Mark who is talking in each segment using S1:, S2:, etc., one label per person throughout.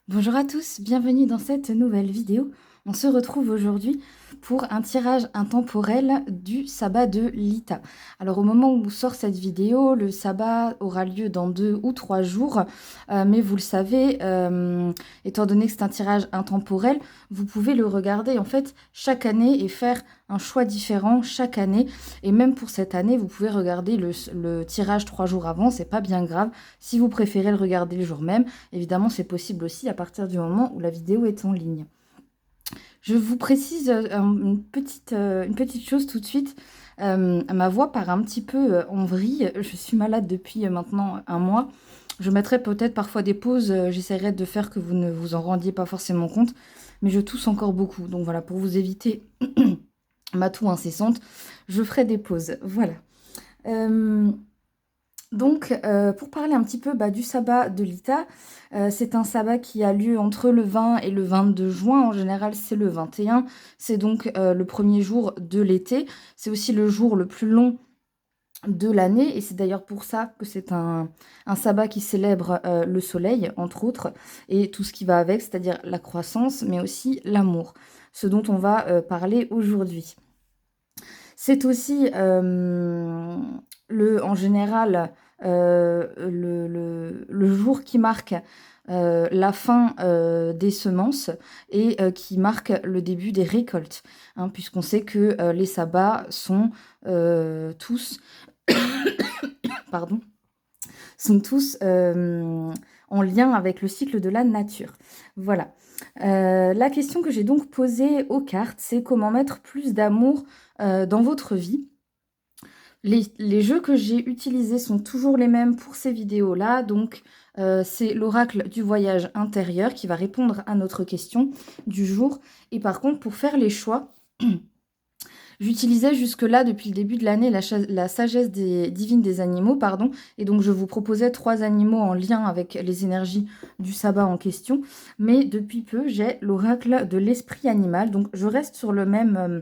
S1: Bonjour à tous, bienvenue dans cette nouvelle vidéo. On se retrouve aujourd'hui pour un tirage intemporel du sabbat de Lita. Alors au moment où sort cette vidéo, le sabbat aura lieu dans 2 ou 3 jours, mais vous le savez, étant donné que c'est un tirage intemporel, vous pouvez le regarder en fait chaque année et faire un choix différent chaque année. Et même pour cette année, vous pouvez regarder le tirage 3 jours avant, c'est pas bien grave. Si vous préférez le regarder le jour même, évidemment, c'est possible aussi à partir du moment où la vidéo est en ligne. Je vous précise une petite chose tout de suite. Ma voix part un petit peu en vrille. Je suis malade depuis maintenant un mois. Je mettrai peut-être parfois des pauses. J'essaierai de faire que vous ne vous en rendiez pas forcément compte. Mais je tousse encore beaucoup. Donc voilà, pour vous éviter ma toux incessante, je ferai des pauses. Voilà. Euh, pour parler un petit peu du sabbat de Lita, c'est un sabbat qui a lieu entre le 20 et le 22 juin. En général, c'est le 21. C'est donc le premier jour de l'été. C'est aussi le jour le plus long de l'année. Et c'est d'ailleurs pour ça que c'est un sabbat qui célèbre le soleil, entre autres, et tout ce qui va avec, c'est-à-dire la croissance, mais aussi l'amour, ce dont on va parler aujourd'hui. C'est aussi en général le jour qui marque la fin des semences et qui marque le début des récoltes, hein, puisqu'on sait que les sabbats sont tous, pardon, sont tous en lien avec le cycle de la nature. Voilà. La question que j'ai donc posée aux cartes, c'est comment mettre plus d'amour dans votre vie. Les jeux que j'ai utilisés sont toujours les mêmes pour ces vidéos-là. Donc, c'est l'oracle du voyage intérieur qui va répondre à notre question du jour. Et par contre, pour faire les choix, j'utilisais jusque-là, depuis le début de l'année, la sagesse divine des animaux, pardon. Et donc, je vous proposais 3 animaux en lien avec les énergies du sabbat en question. Mais depuis peu, j'ai l'oracle de l'esprit animal. Donc, je reste sur le même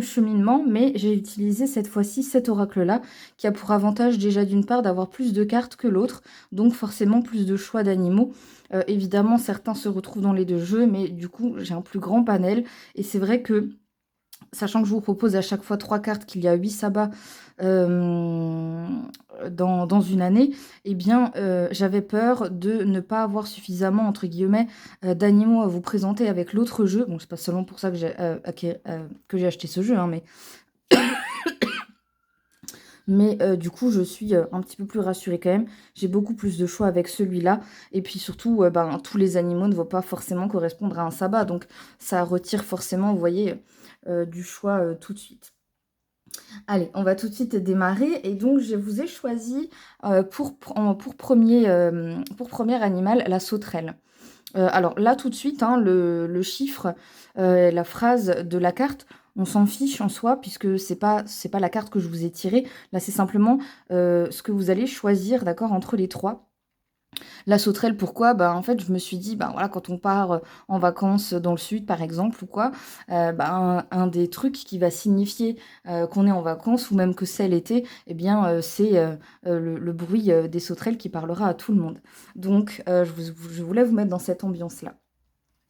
S1: cheminement, mais j'ai utilisé cette fois-ci cet oracle-là, qui a pour avantage déjà d'une part d'avoir plus de cartes que l'autre, donc forcément plus de choix d'animaux. Évidemment, certains se retrouvent dans les deux jeux, mais du coup, j'ai un plus grand panel. Et c'est vrai que sachant que je vous propose à chaque fois 3 cartes, qu'il y a 8 sabbats euh, dans une année, eh bien, j'avais peur de ne pas avoir suffisamment, entre guillemets, d'animaux à vous présenter avec l'autre jeu. Bon, c'est pas seulement pour ça que j'ai acheté ce jeu, hein, mais du coup, je suis un petit peu plus rassurée quand même. J'ai beaucoup plus de choix avec celui-là. Et puis surtout, tous les animaux ne vont pas forcément correspondre à un sabbat. Donc, ça retire forcément, vous voyez, du choix tout de suite. Allez, on va tout de suite démarrer. Et donc, je vous ai choisi pour premier animal la sauterelle. Alors là, tout de suite, hein, le chiffre, la phrase de la carte, on s'en fiche en soi, puisque c'est pas la carte que je vous ai tirée. Là, c'est simplement ce que vous allez choisir, d'accord, entre les trois. La sauterelle, pourquoi? Bah, en fait, je me suis dit, bah, voilà, quand on part en vacances dans le sud, par exemple, ou quoi, un des trucs qui va signifier qu'on est en vacances, ou même que c'est l'été, eh bien, c'est le bruit des sauterelles qui parlera à tout le monde. Donc, je voulais vous mettre dans cette ambiance-là.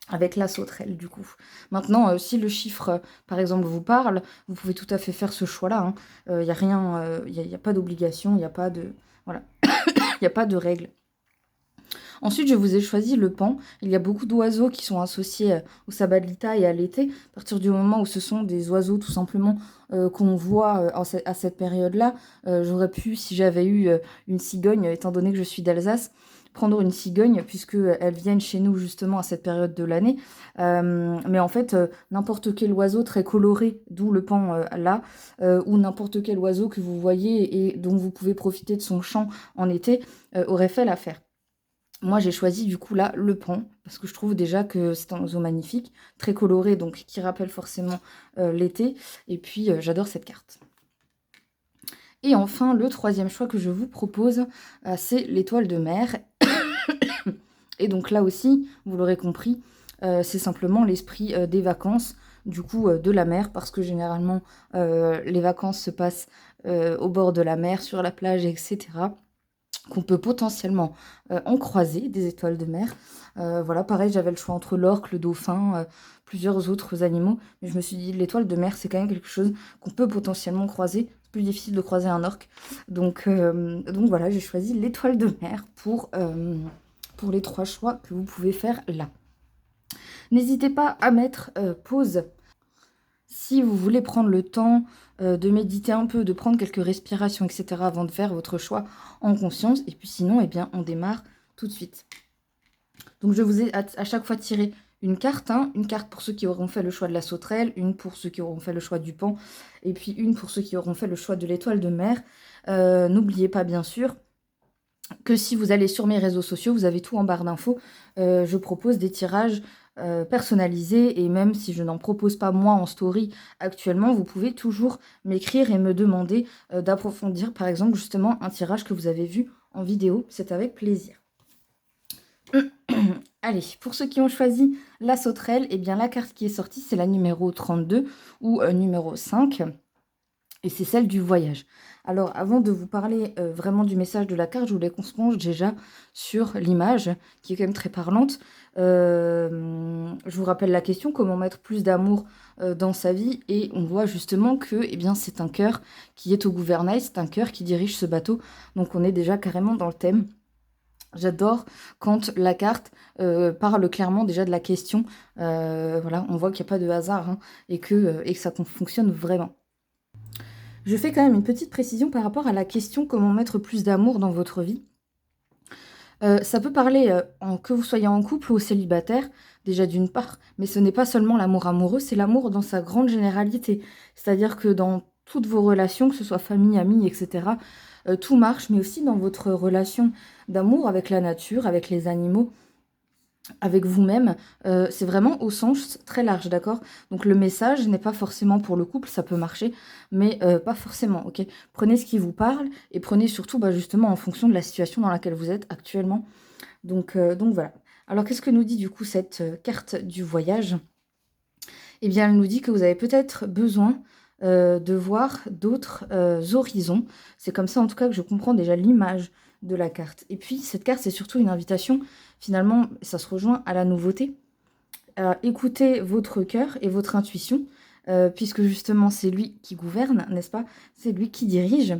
S1: Avec la sauterelle, du coup. Maintenant, si le chiffre, par exemple, vous parle, vous pouvez tout à fait faire ce choix-là. Il n'y a rien, y a pas d'obligation, il n'y a pas de, voilà, il n'y a pas de règle. Ensuite, je vous ai choisi le paon. Il y a beaucoup d'oiseaux qui sont associés au sabbat de Lita et à l'été. À partir du moment où ce sont des oiseaux tout simplement qu'on voit à cette période-là, j'aurais pu, si j'avais eu une cigogne, étant donné que je suis d'Alsace, prendre une cigogne puisque elles viennent chez nous justement à cette période de l'année. Mais en fait, n'importe quel oiseau très coloré, d'où le paon là, ou n'importe quel oiseau que vous voyez et dont vous pouvez profiter de son chant en été, aurait fait l'affaire. Moi, j'ai choisi du coup là le paon, parce que je trouve déjà que c'est un oiseau magnifique, très coloré, donc qui rappelle forcément l'été. Et puis, j'adore cette carte. Et enfin, le troisième choix que je vous propose, c'est l'étoile de mer. Et donc là aussi, vous l'aurez compris, c'est simplement l'esprit des vacances, du coup de la mer, parce que généralement, les vacances se passent au bord de la mer, sur la plage, etc. qu'on peut potentiellement en croiser, des étoiles de mer. Voilà, pareil, j'avais le choix entre l'orque, le dauphin, plusieurs autres animaux, mais je me suis dit, l'étoile de mer, c'est quand même quelque chose qu'on peut potentiellement croiser. C'est plus difficile de croiser un orque. Donc voilà, j'ai choisi l'étoile de mer pour les 3 choix que vous pouvez faire là. N'hésitez pas à mettre pause si vous voulez prendre le temps de méditer un peu, de prendre quelques respirations, etc. avant de faire votre choix en conscience. Et puis sinon, eh bien, on démarre tout de suite. Donc je vous ai à chaque fois tiré une carte, hein, une carte pour ceux qui auront fait le choix de la sauterelle, une pour ceux qui auront fait le choix du pan, et puis une pour ceux qui auront fait le choix de l'étoile de mer. N'oubliez pas bien sûr que si vous allez sur mes réseaux sociaux, vous avez tout en barre d'infos. Je propose des tirages personnalisés, et même si je n'en propose pas moi en story actuellement, vous pouvez toujours m'écrire et me demander d'approfondir par exemple justement un tirage que vous avez vu en vidéo. C'est avec plaisir. Allez, pour ceux qui ont choisi la sauterelle, eh bien la carte qui est sortie, c'est la numéro 32 ou numéro 5. Et c'est celle du voyage. Alors, avant de vous parler vraiment du message de la carte, je voulais qu'on se penche déjà sur l'image, qui est quand même très parlante. Je vous rappelle la question, comment mettre plus d'amour dans sa vie? Et on voit justement que eh bien, c'est un cœur qui est au gouvernail, c'est un cœur qui dirige ce bateau. Donc, on est déjà carrément dans le thème. J'adore quand la carte parle clairement déjà de la question. Voilà, on voit qu'il n'y a pas de hasard, hein, et que ça fonctionne vraiment. Je fais quand même une petite précision par rapport à la question comment mettre plus d'amour dans votre vie. Ça peut parler que vous soyez en couple ou célibataire, déjà d'une part, mais ce n'est pas seulement l'amour amoureux, c'est l'amour dans sa grande généralité. C'est-à-dire que dans toutes vos relations, que ce soit famille, amis, etc., tout marche, mais aussi dans votre relation d'amour avec la nature, avec les animaux, avec vous-même, c'est vraiment au sens très large, d'accord? Donc le message n'est pas forcément pour le couple, ça peut marcher, mais pas forcément, ok? Prenez ce qui vous parle et prenez surtout justement en fonction de la situation dans laquelle vous êtes actuellement. Donc voilà. Alors qu'est-ce que nous dit du coup cette carte du voyage? Eh bien, elle nous dit que vous avez peut-être besoin de voir d'autres horizons. C'est comme ça en tout cas que je comprends déjà l'image de la carte. Et puis cette carte, c'est surtout une invitation, finalement, ça se rejoint à la nouveauté. Écoutez votre cœur et votre intuition, puisque justement c'est lui qui gouverne, n'est-ce pas? C'est lui qui dirige.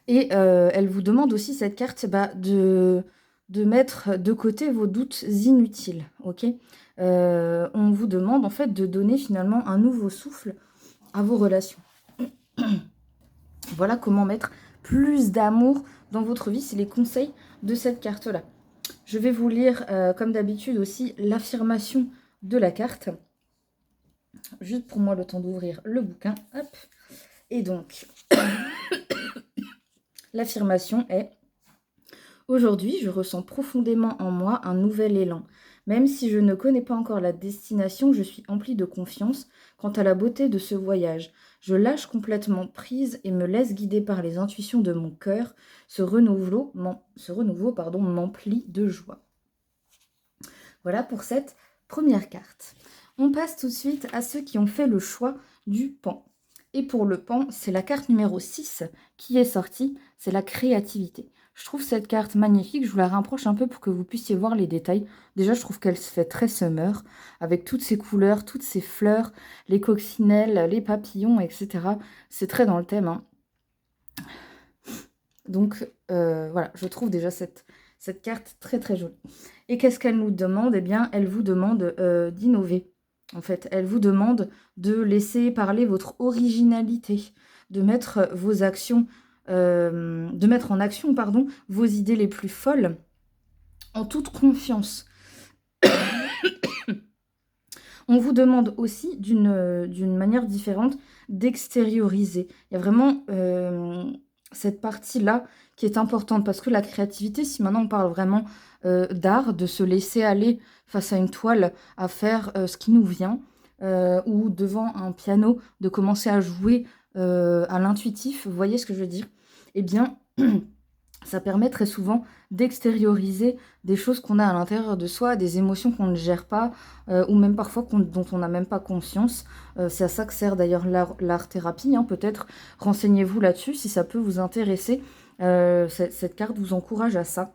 S1: Et elle vous demande aussi, cette carte, de mettre de côté vos doutes inutiles, ok? On vous demande en fait de donner finalement un nouveau souffle à vos relations. Voilà comment mettre plus d'amour dans votre vie, c'est les conseils de cette carte-là. Je vais vous lire, comme d'habitude aussi, l'affirmation de la carte. Juste pour moi, le temps d'ouvrir le bouquin. Hop. Et donc, l'affirmation est: aujourd'hui, je ressens profondément en moi un nouvel élan. Même si je ne connais pas encore la destination, je suis emplie de confiance quant à la beauté de ce voyage. Je lâche complètement prise et me laisse guider par les intuitions de mon cœur. Ce renouveau m'emplit de joie. Voilà pour cette première carte. On passe tout de suite à ceux qui ont fait le choix du pan. Et pour le pan, c'est la carte numéro 6 qui est sortie, c'est la créativité. Je trouve cette carte magnifique, je vous la rapproche un peu pour que vous puissiez voir les détails. Déjà, je trouve qu'elle se fait très summer, avec toutes ces couleurs, toutes ces fleurs, les coccinelles, les papillons, etc. C'est très dans le thème, hein. Donc, voilà, je trouve déjà cette carte très très jolie. Et qu'est-ce qu'elle nous demande? Eh bien, elle vous demande d'innover. En fait, elle vous demande de laisser parler votre originalité, de mettre vos actions, de mettre en action, pardon, vos idées les plus folles, en toute confiance. On vous demande aussi, d'une manière différente, d'extérioriser. Il y a vraiment cette partie-là qui est importante, parce que la créativité, si maintenant on parle vraiment d'art, de se laisser aller face à une toile, à faire ce qui nous vient, ou devant un piano, de commencer à jouer à l'intuitif, vous voyez ce que je veux dire? Eh bien, ça permet très souvent d'extérioriser des choses qu'on a à l'intérieur de soi, des émotions qu'on ne gère pas, ou même parfois dont on n'a même pas conscience. C'est à ça que sert d'ailleurs l'art-thérapie, hein, peut-être renseignez-vous là-dessus si ça peut vous intéresser. Cette carte vous encourage à ça.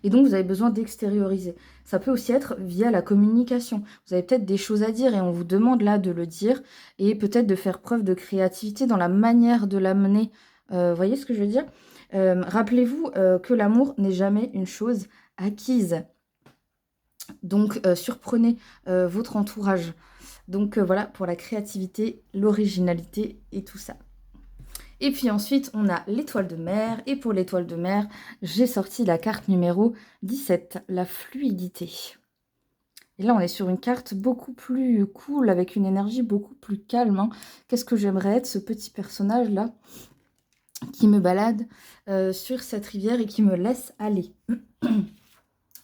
S1: Et donc, vous avez besoin d'extérioriser. Ça peut aussi être via la communication. Vous avez peut-être des choses à dire et on vous demande là de le dire et peut-être de faire preuve de créativité dans la manière de l'amener. Vous voyez ce que je veux dire? Rappelez-vous que l'amour n'est jamais une chose acquise. Donc, surprenez votre entourage. Donc, voilà pour la créativité, l'originalité et tout ça. Et puis ensuite, on a l'étoile de mer. Et pour l'étoile de mer, j'ai sorti la carte numéro 17, la fluidité. Et là, on est sur une carte beaucoup plus cool, avec une énergie beaucoup plus calme, hein. Qu'est-ce que j'aimerais être, ce petit personnage-là, qui me balade sur cette rivière et qui me laisse aller.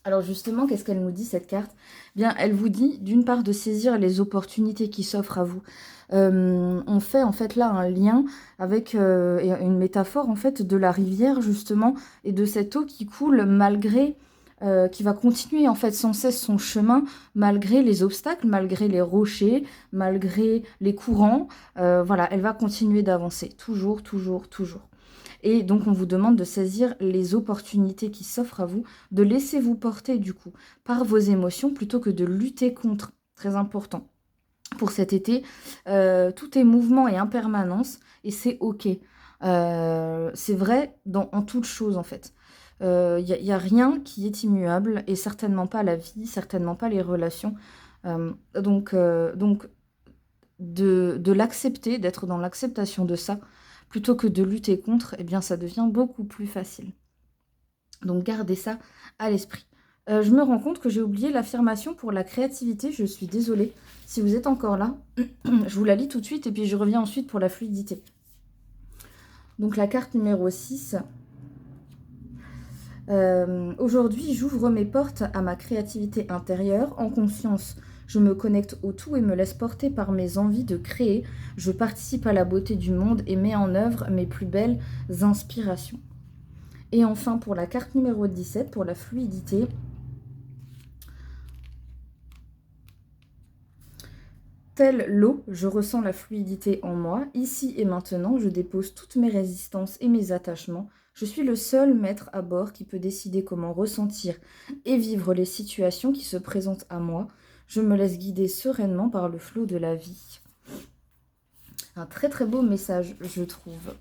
S1: Alors justement, qu'est-ce qu'elle nous dit, cette carte? Bien, elle vous dit, d'une part, de saisir les opportunités qui s'offrent à vous. On fait en fait là un lien avec une métaphore en fait de la rivière justement et de cette eau qui coule malgré, qui va continuer en fait sans cesse son chemin malgré les obstacles, malgré les rochers, malgré les courants. Voilà, elle va continuer d'avancer, toujours, toujours, toujours. Et donc, on vous demande de saisir les opportunités qui s'offrent à vous, de laisser vous porter du coup par vos émotions plutôt que de lutter contre. Très important. Pour cet été, tout est mouvement et impermanence et c'est OK. C'est vrai en toute chose en fait. Y a rien qui est immuable et certainement pas la vie, certainement pas les relations. Donc de l'accepter, d'être dans l'acceptation de ça, plutôt que de lutter contre, eh bien ça devient beaucoup plus facile. Donc gardez ça à l'esprit. Je me rends compte que j'ai oublié l'affirmation pour la créativité, je suis désolée. Si vous êtes encore là, je vous la lis tout de suite et puis je reviens ensuite pour la fluidité. Donc la carte numéro 6. Aujourd'hui, j'ouvre mes portes à ma créativité intérieure en conscience. Je me connecte au tout et me laisse porter par mes envies de créer. Je participe à la beauté du monde et mets en œuvre mes plus belles inspirations. Et enfin, pour la carte numéro 17, pour la fluidité, telle l'eau, je ressens la fluidité en moi. Ici et maintenant, je dépose toutes mes résistances et mes attachements. Je suis le seul maître à bord qui peut décider comment ressentir et vivre les situations qui se présentent à moi. Je me laisse guider sereinement par le flot de la vie. Un très très beau message, je trouve.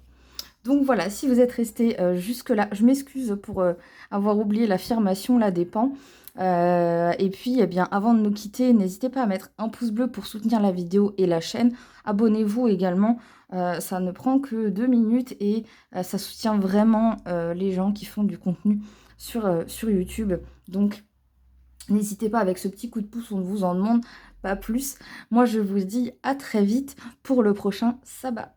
S1: Donc voilà, si vous êtes resté jusque-là, je m'excuse pour avoir oublié l'affirmation là des pans. Et puis, eh bien, avant de nous quitter, n'hésitez pas à mettre un pouce bleu pour soutenir la vidéo et la chaîne. Abonnez-vous également, ça ne prend que 2 minutes et ça soutient vraiment les gens qui font du contenu sur YouTube. Donc, n'hésitez pas, avec ce petit coup de pouce, on ne vous en demande pas plus. Moi, je vous dis à très vite pour le prochain sabbat.